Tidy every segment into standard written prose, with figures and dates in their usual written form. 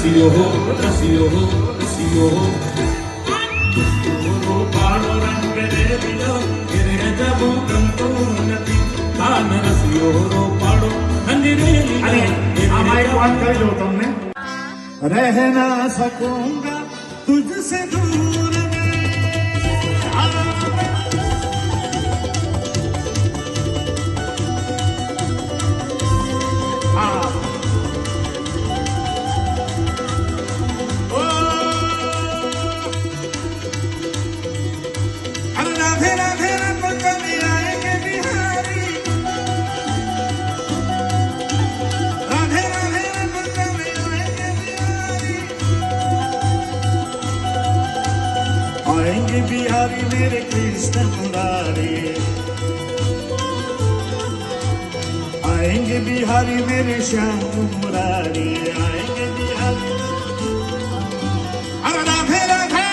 રસિયો હો રસિયો હો રસિયો હો પાડો રંગ રેલિયો ઘેરે જવું ગમતું નથી કાન રસિયો રો પાડો રંગ રેલિયો આમાં એક વાત કહી દઉં તમને रह ना सकूंगा तुझसे दूर राधे राधे रंग कभी आएंगे बिहारी राधे राधे रंग कभी आएंगे बिहारी आएंगे बिहारी मेरे कृष्ण मुरारी आएंगे बिहारी मेरे श्याम मुरारी आएंगे बिहारी अरे राधे राधे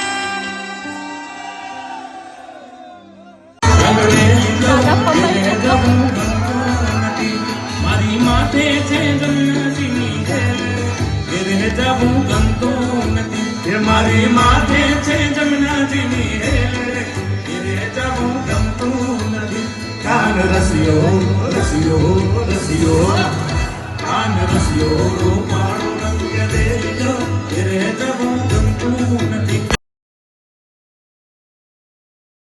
મારી માથે છે જમનાજીની ઘેરે જવું ગમતું નથી મારી માથે છે જમનાજીની ઘેરે જવું ગમતું નથી કાન રસિયો રસિયો રસિયો કાન રસિયો પાડો રંગ રેલિયો ઘેરે જવું ગમતું નથી